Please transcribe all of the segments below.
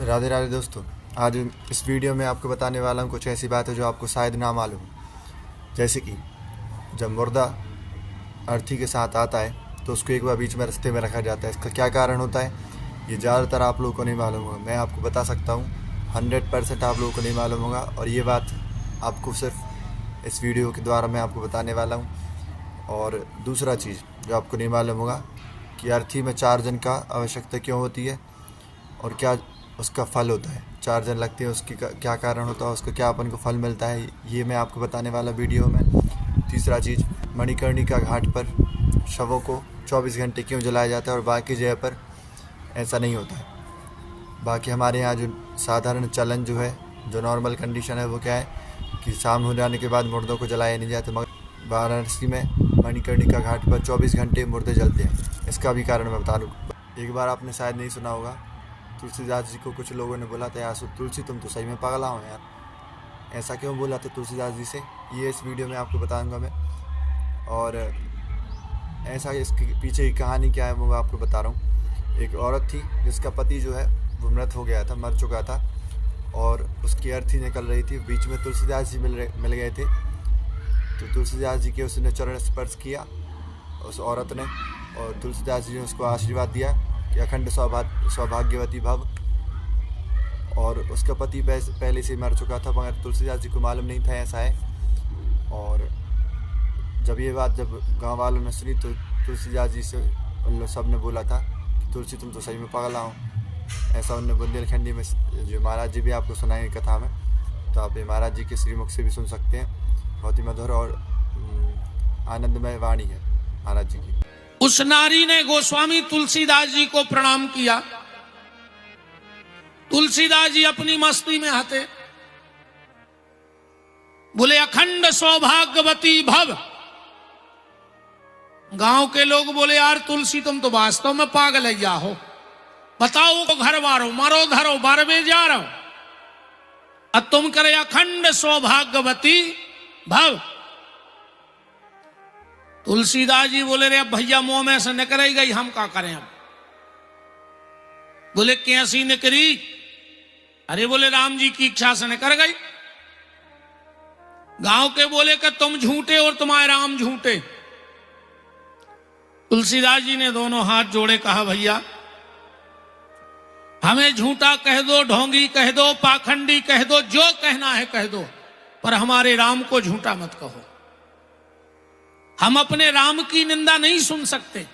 राधे राधे दोस्तों। आज इस वीडियो में आपको बताने वाला हूँ कुछ ऐसी बातें जो आपको शायद ना मालूम। जैसे कि जब मुर्दा अर्थी के साथ आता है तो उसको एक बार बीच में रास्ते में रखा जाता है। इसका क्या कारण होता है ये ज़्यादातर आप लोगों को नहीं मालूम होगा। मैं आपको बता सकता हूँ 100% आप लोगों को नहीं मालूम होगा, और ये बात आपको सिर्फ इस वीडियो के द्वारा मैं आपको बताने वाला हूँ। और दूसरा चीज़ जो आपको नहीं मालूम होगा कि अर्थी में 4 जन का आवश्यकता क्यों होती है और क्या उसका फल होता है। 4 जन लगते हैं, उसकी क्या कारण होता है, उसका क्या अपन को फल मिलता है, ये मैं आपको बताने वाला वीडियो में। तीसरा चीज़, मणिकर्णिका घाट पर शवों को 24 घंटे क्यों जलाया जाता है और बाकी जगह पर ऐसा नहीं होता है। बाकी हमारे यहाँ जो साधारण चलन जो है, जो नॉर्मल कंडीशन है, वो क्या है कि शाम हो जाने के बाद मुर्दों को जलाया नहीं जाता, मगर वाराणसी में मणिकर्णिका घाट पर 24 घंटे मुर्दे जलते हैं। इसका भी कारण मैं बता दूँ। एक बार आपने शायद नहीं सुना होगा, तुलसीदास जी को कुछ लोगों ने बोला था, यार तुलसी तुम तो सही में पागल हो यार। ऐसा क्यों बोला था तुलसीदास जी से, ये इस वीडियो में आपको बताऊंगा मैं। और ऐसा इसके पीछे की कहानी क्या है वो मैं आपको बता रहा हूँ। एक औरत थी जिसका पति जो है वो मृत हो गया था, मर चुका था, और उसकी अर्थी निकल रही थी। बीच में तुलसीदास जी मिल गए थे, तो तुलसीदास जी के उसने चरण स्पर्श किया उस औरत ने, और तुलसीदास जी ने उसको आशीर्वाद दिया कि अखंड सौभाग्यवती भव। और उसका पति पहले से मर चुका था, मगर तुलसीदास जी को मालूम नहीं था ऐसा है। और जब ये बात जब गांव वालों ने सुनी तो तुलसीदास जी से उन लोग सब ने बोला था कि तुलसी तुम तो सही में पागल हो। ऐसा उनने बुंदेलखंडी में जो महाराज जी भी आपको सुनाएंगे कथा में, तो आप ये महाराज जी के श्रीमुख से भी सुन सकते हैं। बहुत ही मधुर और आनंदमय वाणी है महाराज जी की। उस नारी ने गोस्वामी तुलसीदास जी को प्रणाम किया। तुलसीदास जी अपनी मस्ती में हते, बोले अखंड सौभाग्यवती भव। गांव के लोग बोले यार तुलसी तुम तो वास्तव में पागल है हो, बताओ को घर वारो मारो धरो बारवे जा रहो, अब तुम करे अखंड सौभाग्यवती भव। तुलसीदास जी बोले रे अब भैया मुंह में से निकल ही गई, हम क्या करें अब। बोले कैसी निकली? अरे बोले राम जी की इच्छा से निकल गई। गांव के बोले कि तुम झूठे और तुम्हारे राम झूठे। तुलसीदास जी ने दोनों हाथ जोड़े कहा भैया हमें झूठा कह दो, ढोंगी कह दो, पाखंडी कह दो, जो कहना है कह दो, पर हमारे राम को झूठा मत कहो। हम अपने राम की निंदा नहीं सुन सकते।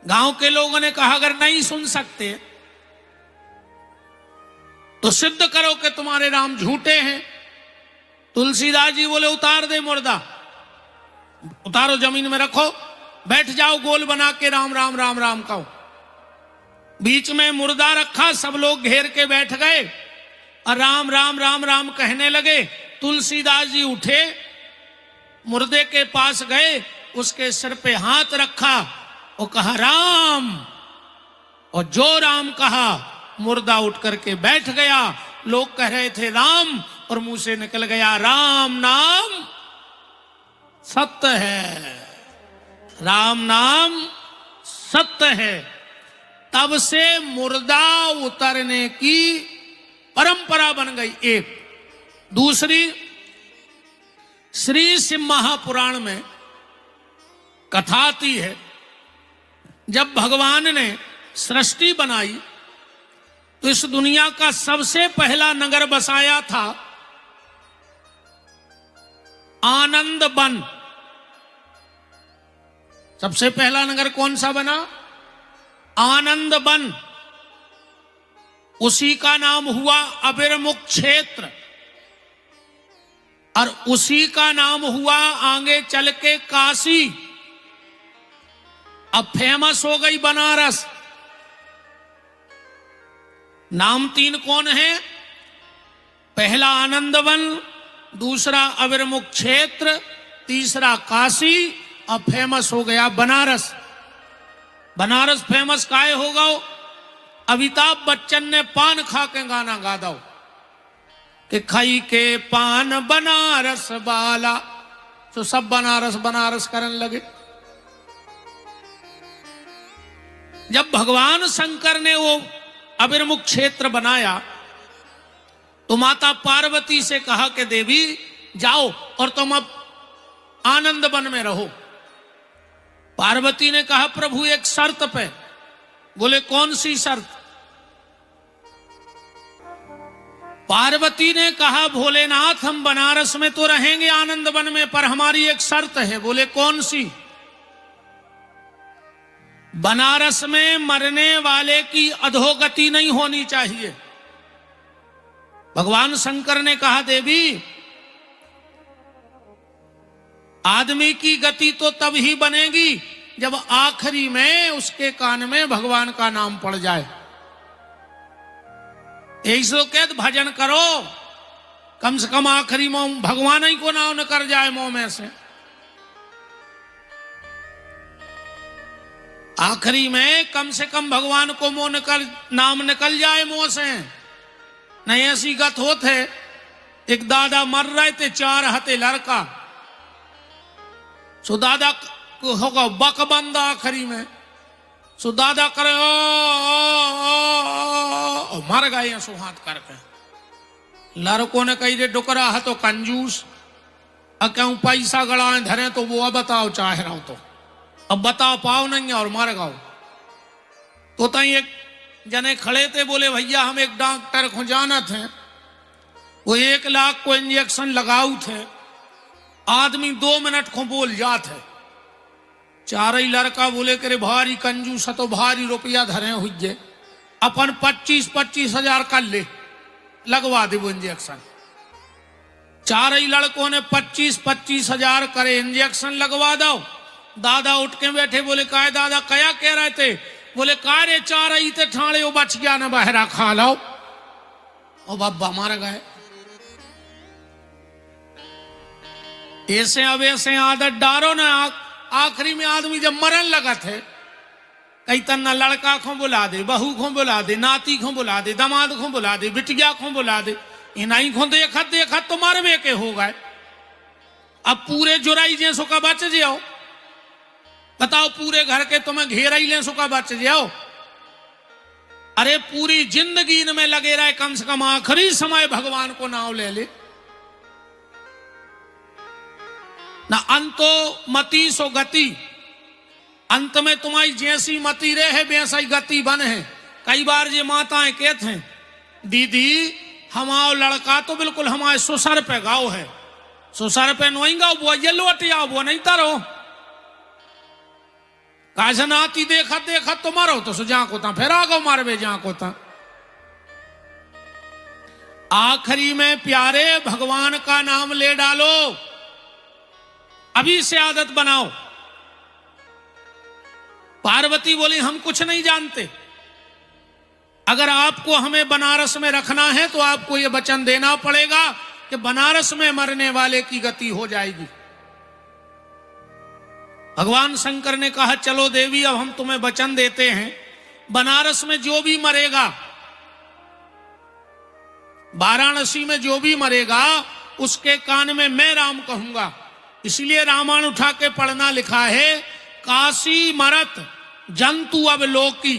गांव के लोगों ने कहा अगर नहीं सुन सकते तो सिद्ध करो कि तुम्हारे राम झूठे हैं। तुलसीदास जी बोले उतार दे मुर्दा, उतारो जमीन में रखो, बैठ जाओ गोल बना के राम राम राम राम कहो। बीच में मुर्दा रखा, सब लोग घेर के बैठ गए और राम राम राम राम कहने लगे। तुलसीदास जी उठे, मुर्दे के पास गए, उसके सिर पे हाथ रखा और कहा राम, और जो राम कहा मुर्दा उठ करके बैठ गया। लोग कह रहे थे राम, और मुंह से निकल गया राम नाम सत्य है, राम नाम सत्य है। तब से मुर्दा उतरने की परंपरा बन गई। एक दूसरी, श्री शिव महापुराण में कथा आती है, जब भगवान ने सृष्टि बनाई तो इस दुनिया का सबसे पहला नगर बसाया था आनंद वन। सबसे पहला नगर कौन सा बना? आनंद वन। उसी का नाम हुआ अबिरमुख क्षेत्र, और उसी का नाम हुआ आगे चल के काशी। अब फेमस हो गई बनारस। नाम 3 कौन है? पहला आनंदवन, दूसरा अबिरमुख क्षेत्र, तीसरा काशी, और फेमस हो गया बनारस। बनारस फेमस काहे होगा? अमिताभ बच्चन ने पान खा के गाना गा दो कि खाई के पान बनारस वाला, तो सब बनारस बनारस करने लगे। जब भगवान शंकर ने वो अभिर्मुख क्षेत्र बनाया तो माता पार्वती से कहा कि देवी जाओ और तुम अब आनंद वन में रहो। पार्वती ने कहा प्रभु एक शर्त पे। बोले कौन सी शर्त? पार्वती ने कहा भोलेनाथ हम बनारस में तो रहेंगे आनंद वन में, पर हमारी एक शर्त है। बोले कौन सी? बनारस में मरने वाले की अधोगति नहीं होनी चाहिए। भगवान शंकर ने कहा देवी आदमी की गति तो तब ही बनेगी जब आखिरी में उसके कान में भगवान का नाम पड़ जाए। ऐसो कहते भजन करो, कम से कम आखिरी में भगवान ही को नाम न कर जाए मुंह में से। आखिरी में कम से कम भगवान को नाम निकल जाए मुंह से। नहीं ऐसी गत होत है। एक दादा मर रहे थे, 4 हते लड़का। सो दादा होगा बकबंद आखिरी में। सो दादा करे ओ मर गए सो हाथ करके। लड़कों ने कही रे डुकरा है तो कंजूस, क्यों पैसा गड़ाए धरे तो वो अब बताओ चाह रहा हूं तो अब बता पाओ नहीं और मर गाओ। तो तई एक जने खड़े थे, बोले भैया हम एक डॉक्टर को जाना थे, वो 1 लाख को इंजेक्शन लगाऊ थे। आदमी 2 मिनट को बोल जात है। 4 ही लड़का बोले करे भारी कंजूस तो भारी रुपया धरे हुए, अपन 25-25 हजार कर ले, लगवा दे वो इंजेक्शन। 4 ही लड़कों ने 25-25 हजार करे इंजेक्शन लगवा दो। दादा उठ के बैठे, बोले काय दादा क्या कह रहे थे? बोले काय रे 4 ही थे ठाणे वो बच गया ना, बहरा खा लो। ओ बाबा मर गए। ऐसे अब ऐसे आदत डारो ना, आखिरी में आदमी जब मरन लगा थे कई तन्ना लड़का को बुला दे, बहू को बुला दे, नाती को बुला दे, दामाद को बुला दे, बिटिया को बुला दे। इनाई को देखत देखत तो मरवे के हो गए। अब पूरे जुराई जैसो का बच जाओ, बताओ पूरे घर के तुम्हें घेरा ही ले सुखा बच जाओ। अरे पूरी जिंदगी इनमें लगे रहे, कम से कम आखिरी समय भगवान को नाम ले ले ना। अंतो मति सो गति, अंत में तुम्हारी जैसी मति रहे वैसा ही गति बन है। कई बार ये माताएं कहते हैं दीदी हमारा लड़का तो बिल्कुल हमारे ससुर पे गाँव है, ससुर पे नहीं गाओ, वो ये लौट आओ, वो नहीं तरो। काजन आती देखा देखा तो मारो तो सुजा को था, फिर आगो मारवे जा को था। आखिरी में प्यारे भगवान का नाम ले डालो, अभी से आदत बनाओ। पार्वती बोली हम कुछ नहीं जानते, अगर आपको हमें बनारस में रखना है तो आपको यह वचन देना पड़ेगा कि बनारस में मरने वाले की गति हो जाएगी। भगवान शंकर ने कहा चलो देवी अब हम तुम्हें वचन देते हैं, बनारस में जो भी मरेगा, वाराणसी में जो भी मरेगा उसके कान में मैं राम कहूंगा। इसलिए रामायण उठा के पढ़ना लिखा है काशी मरत जंतु अब लोकी।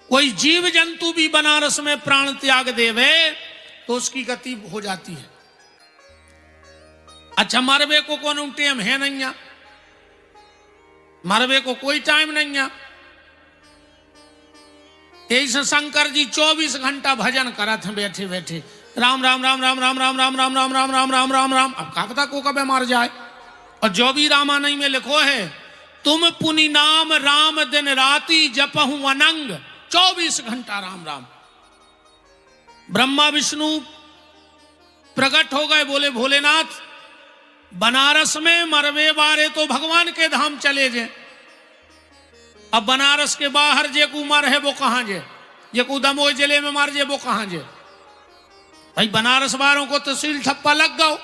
कोई जीव जंतु भी बनारस में प्राण त्याग देवे तो उसकी गति हो जाती है। अच्छा मरवे को कौन टाइम है नहीं, मरवे को कोई टाइम नहीं है। ऐसे शंकर जी 24 घंटा भजन करत हैं बैठे बैठे, राम राम राम राम राम राम राम राम राम राम राम राम राम राम। अब क्या पता को कब मार जाए। और जो भी रामायण में लिखो है तुम पुनि नाम राम दिन राति जपहु अनंग, 24 घंटा राम राम। ब्रह्मा विष्णु प्रकट हो गए, बोले भोलेनाथ बनारस में मरवे वारे तो भगवान के धाम चले जे, अब बनारस के बाहर जे को मर है वो कहां जे, ये को दमोह जिले में मर जे वो कहां जे। भाई बनारस वालों को तो सील ठप्पा लग गओ,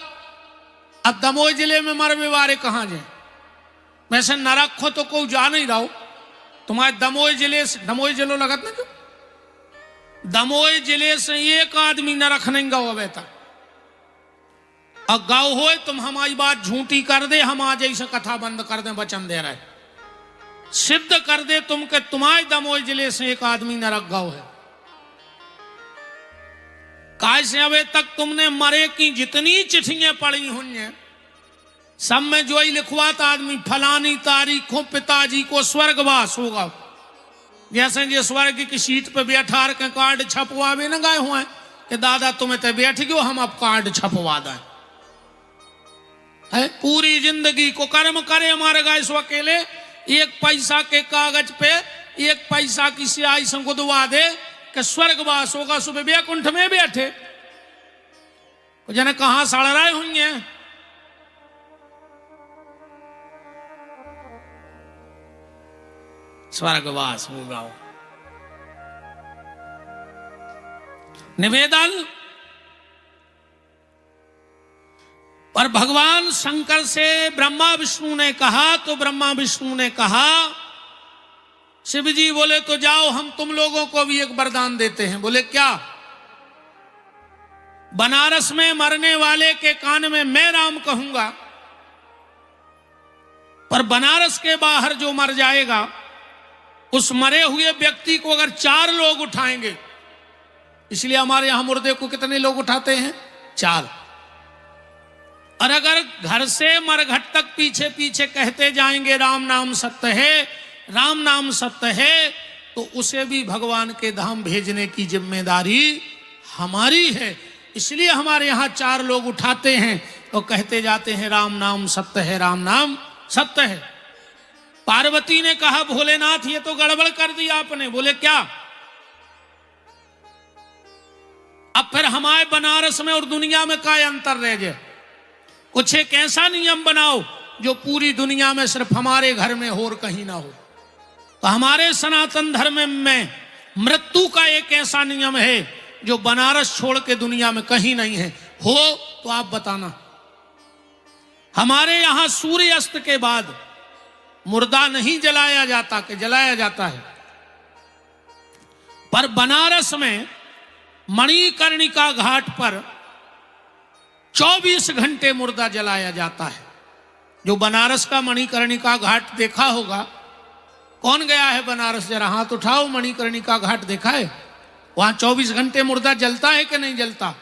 अब दमोह जिले में मरवे वारे कहां जे। वैसे नरक हो तो कोई जा नहीं रहो, तुम्हारे दमोह जिले से, दमोह जिलो लगत ना, दमोह जिले से एक आदमी नरक नहीं गओ बेटा। और गाँव हो तुम हमारी बात झूठी कर दे, हम आज ऐसे कथा बंद कर दें, वचन दे रहे सिद्ध कर दे तुम के तुम्हारे दमोह जिले से एक आदमी नरक गाँव है। कैसे अबे तक तुमने मरे की जितनी चिट्ठियां पढ़ी हुई हैं सब में जो ही लिखवाता आदमी फलानी तारीख को पिताजी को स्वर्गवास होगा। जैसे ये स्वर्ग की सीट पे बैठा के कार्ड छपवावे न गए हुए कि दादा तुम्हें तो बैठ गयो हम अब कार्ड छपवा दें। है पूरी जिंदगी को कर्म करे हमारे गए सो अकेले एक पैसा के कागज पे एक पैसा की स्याही से गुदवा दे कि स्वर्गवास होगा। सुबह बैकुंठ में बैठे जने कहां सड़ रहे होंगे। स्वर्गवास होगा। निवेदन पर भगवान शंकर से ब्रह्मा विष्णु ने कहा तो ब्रह्मा विष्णु ने कहा शिव जी बोले तो जाओ हम तुम लोगों को भी एक वरदान देते हैं। बोले क्या? बनारस में मरने वाले के कान में मैं राम कहूंगा, पर बनारस के बाहर जो मर जाएगा उस मरे हुए व्यक्ति को अगर 4 लोग उठाएंगे, इसलिए हमारे यहां मुर्दे को कितने लोग उठाते हैं? 4। और अगर घर से मरघट तक पीछे पीछे कहते जाएंगे राम नाम सत्य है, राम नाम सत्य है, तो उसे भी भगवान के धाम भेजने की जिम्मेदारी हमारी है। इसलिए हमारे यहां 4 लोग उठाते हैं और कहते जाते हैं राम नाम सत्य है, राम नाम सत्य है। पार्वती ने कहा भोलेनाथ ये तो गड़बड़ कर दिया आपने। बोले क्या? अब फिर हमारे बनारस में और दुनिया में क्या अंतर रह जाए? कुछ एक ऐसा नियम बनाओ जो पूरी दुनिया में सिर्फ हमारे घर में हो और कहीं ना हो। तो हमारे सनातन धर्म में मृत्यु का एक ऐसा नियम है जो बनारस छोड़ के दुनिया में कहीं नहीं है। हो तो आप बताना। हमारे यहां सूर्यास्त के बाद मुर्दा नहीं जलाया जाता कि जलाया जाता है, पर बनारस में मणिकर्णिका घाट पर 24 घंटे मुर्दा जलाया जाता है। जो बनारस का मणिकर्णिका घाट देखा होगा, कौन गया है बनारस? जरा हाथ उठाओ। मणिकर्णिका घाट देखा है? वहां 24 घंटे मुर्दा जलता है कि नहीं जलता?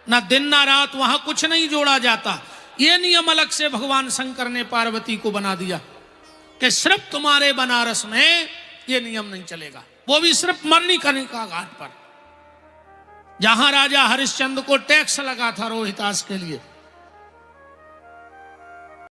ना दिन ना रात वहां कुछ नहीं जोड़ा जाता। ये नियम अलग से भगवान शंकर ने पार्वती को बना दिया कि सिर्फ तुम्हारे बनारस में ये नियम नहीं चलेगा। वो भी सिर्फ मणिकर्णिका घाट पर, जहां राजा हरिश्चंद्र को टैक्स लगा था रोहितास के लिए।